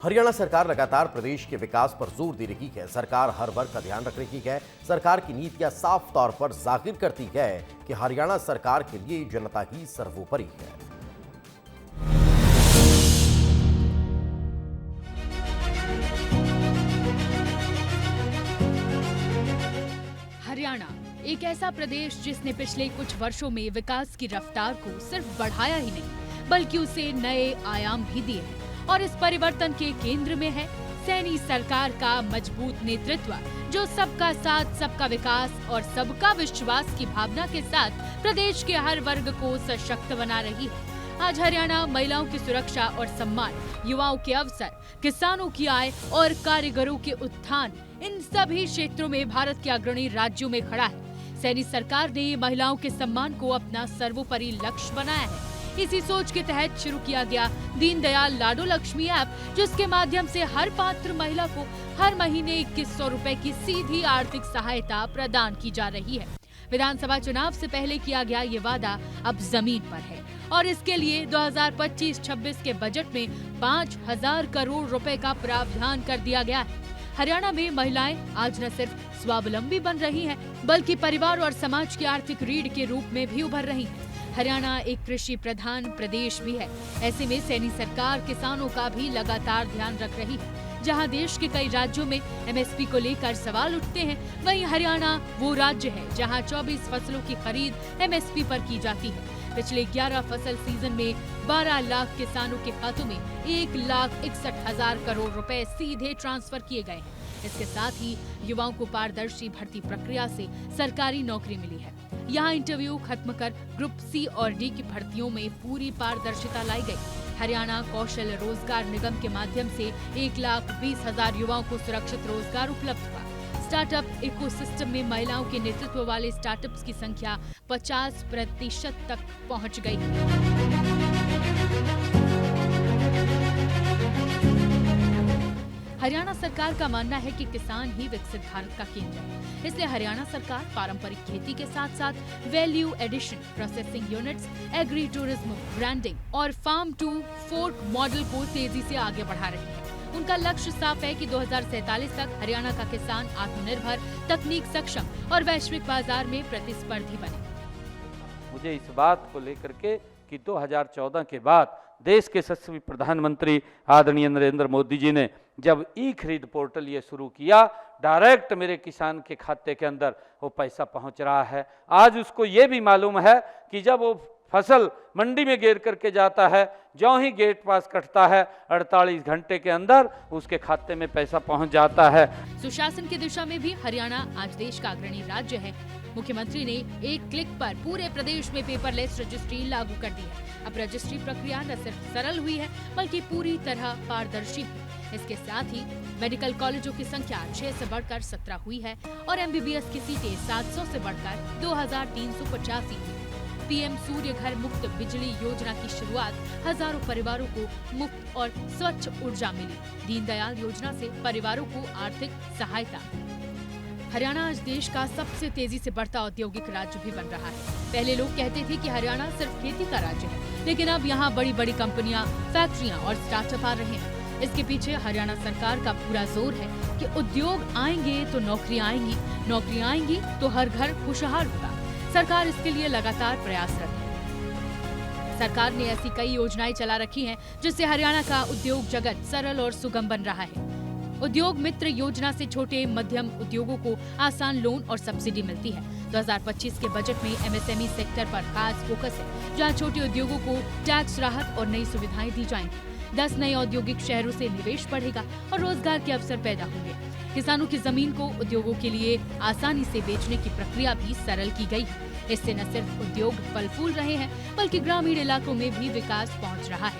हरियाणा सरकार लगातार प्रदेश के विकास पर जोर दे रही है। सरकार हर वर्ग का ध्यान रख रही है। सरकार की नीतियां साफ तौर पर जाहिर करती है कि हरियाणा सरकार के लिए जनता ही सर्वोपरि है। हरियाणा एक ऐसा प्रदेश जिसने पिछले कुछ वर्षों में विकास की रफ्तार को सिर्फ बढ़ाया ही नहीं बल्कि उसे नए आयाम भी दिए हैं। और इस परिवर्तन के केंद्र में है सैनी सरकार का मजबूत नेतृत्व, जो सबका साथ, सबका विकास और सबका विश्वास की भावना के साथ प्रदेश के हर वर्ग को सशक्त बना रही है। आज हरियाणा महिलाओं की सुरक्षा और सम्मान, युवाओं के अवसर, किसानों की आय और कारीगरों के उत्थान, इन सभी क्षेत्रों में भारत के अग्रणी राज्यों में खड़ा है। सैनी सरकार ने महिलाओं के सम्मान को अपना सर्वोपरि लक्ष्य बनाया है। इसी सोच के तहत शुरू किया गया दीनदयाल लाडो लक्ष्मी ऐप, जिसके माध्यम से हर पात्र महिला को हर महीने 2100 रुपए की सीधी आर्थिक सहायता प्रदान की जा रही है। विधानसभा चुनाव से पहले किया गया ये वादा अब जमीन पर है और इसके लिए 2025-26 के बजट में 5000 करोड़ रुपए का प्रावधान कर दिया गया है। हरियाणा में महिलाएं आज न सिर्फ स्वावलंबी बन रही हैं, बल्कि परिवार और समाज की आर्थिक रीढ़ के रूप में भी उभर रही हैं। हरियाणा एक कृषि प्रधान प्रदेश भी है। ऐसे में सैनी सरकार किसानों का भी लगातार ध्यान रख रही है। जहां देश के कई राज्यों में एमएसपी को लेकर सवाल उठते हैं, वहीं हरियाणा वो राज्य है जहां 24 फसलों की खरीद एमएसपी पर की जाती है। पिछले 11 फसल सीजन में 12 लाख किसानों के खातों में 1,61,000 करोड़ रुपए सीधे ट्रांसफर किए गए हैं। इसके साथ ही युवाओं को पारदर्शी भर्ती प्रक्रिया से सरकारी नौकरी मिली है। यहाँ इंटरव्यू खत्म कर ग्रुप सी और डी की भर्तियों में पूरी पारदर्शिता लाई गई। हरियाणा कौशल रोजगार निगम के माध्यम से 1,20,000 युवाओं को सुरक्षित रोजगार उपलब्ध हुआ। स्टार्टअप इकोसिस्टम में महिलाओं के नेतृत्व वाले स्टार्टअप्स की संख्या 50% तक पहुंच गई। हरियाणा सरकार का मानना है कि किसान ही विकसित भारत का केंद्र है। इसलिए हरियाणा सरकार पारंपरिक खेती के साथ साथ value addition, processing units, agri tourism, branding और फार्म टू फोर्क मॉडल को तेजी से आगे बढ़ा रही है। उनका लक्ष्य साफ है कि 2047 तक हरियाणा का किसान आत्मनिर्भर, तकनीक सक्षम और वैश्विक बाजार में प्रतिस्पर्धी बने। मुझे इस बात को लेकर के कि 2014 के बाद देश के यशस्वी प्रधानमंत्री आदरणीय नरेंद्र मोदी जी ने जब ई खरीद पोर्टल ये शुरू किया, डायरेक्ट मेरे किसान के खाते के अंदर वो पैसा पहुंच रहा है। आज उसको ये भी मालूम है कि जब वो फसल मंडी में गिर करके जाता है, जो ही गेट पास कटता है 48 घंटे के अंदर उसके खाते में पैसा पहुंच जाता है। सुशासन की दिशा में भी हरियाणा आज देश का अग्रणी राज्य है। मुख्यमंत्री ने एक क्लिक पर पूरे प्रदेश में पेपरलेस रजिस्ट्री लागू कर दी है। अब रजिस्ट्री प्रक्रिया न सिर्फ सरल हुई है बल्कि पूरी तरह पारदर्शी है। इसके साथ ही मेडिकल कॉलेजों की संख्या 6 से बढ़कर 17 हुई है और एमबीबीएस की सीटें 700 से बढ़कर 2385 हुई। पीएम सूर्य घर मुफ्त बिजली योजना की शुरुआत, हजारों परिवारों को मुफ्त और स्वच्छ ऊर्जा मिली। दीनदयाल योजना से परिवारों को आर्थिक सहायता। हरियाणा आज देश का सबसे तेजी से बढ़ता औद्योगिक राज्य भी बन रहा है। पहले लोग कहते थे कि हरियाणा सिर्फ खेती का राज्य है, लेकिन अब यहाँ बड़ी बड़ी कंपनियां, फैक्ट्रियां और स्टार्टअप आ रहे हैं। इसके पीछे हरियाणा सरकार का पूरा जोर है कि उद्योग आएंगे तो नौकरियां आएंगी, नौकरियां आएंगी तो हर घर खुशहाल होगा। सरकार इसके लिए लगातार प्रयासरत है। सरकार ने ऐसी कई योजनाएं चला रखी हैं जिससे हरियाणा का उद्योग जगत सरल और सुगम बन रहा है। उद्योग मित्र योजना से छोटे मध्यम उद्योगों को आसान लोन और सब्सिडी मिलती है। 2025 के बजट में एमएसएमई सेक्टर पर खास फोकस है, जहां छोटे उद्योगों को टैक्स राहत और नई सुविधाएं दी जाएंगी। 10 नए औद्योगिक शहरों से निवेश बढ़ेगा और रोजगार के अवसर पैदा होंगे। किसानों की जमीन को उद्योगों के लिए आसानी से बेचने की प्रक्रिया भी सरल की गई है। इससे न सिर्फ उद्योग फल फूल रहे हैं बल्कि ग्रामीण इलाकों में भी विकास पहुंच रहा है।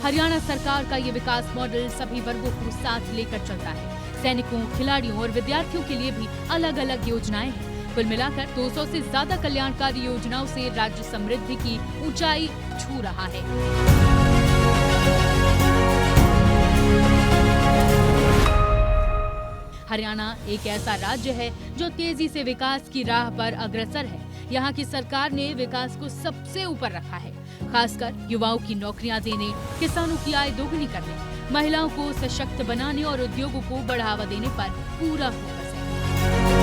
हरियाणा सरकार का ये विकास मॉडल सभी वर्गों को साथ लेकर चलता है। सैनिकों, खिलाड़ियों और विद्यार्थियों के लिए भी अलग अलग योजनाएं हैं। कुल मिलाकर 200 से ज्यादा कल्याणकारी योजनाओं से राज्य समृद्धि की ऊंचाई छू रहा है। हरियाणा एक ऐसा राज्य है जो तेजी से विकास की राह पर अग्रसर है। यहाँ की सरकार ने विकास को सबसे ऊपर रखा है। खासकर युवाओं की नौकरियां देने, किसानों की आय दोगुनी करने, महिलाओं को सशक्त बनाने और उद्योगों को बढ़ावा देने पर पूरा फोकस है।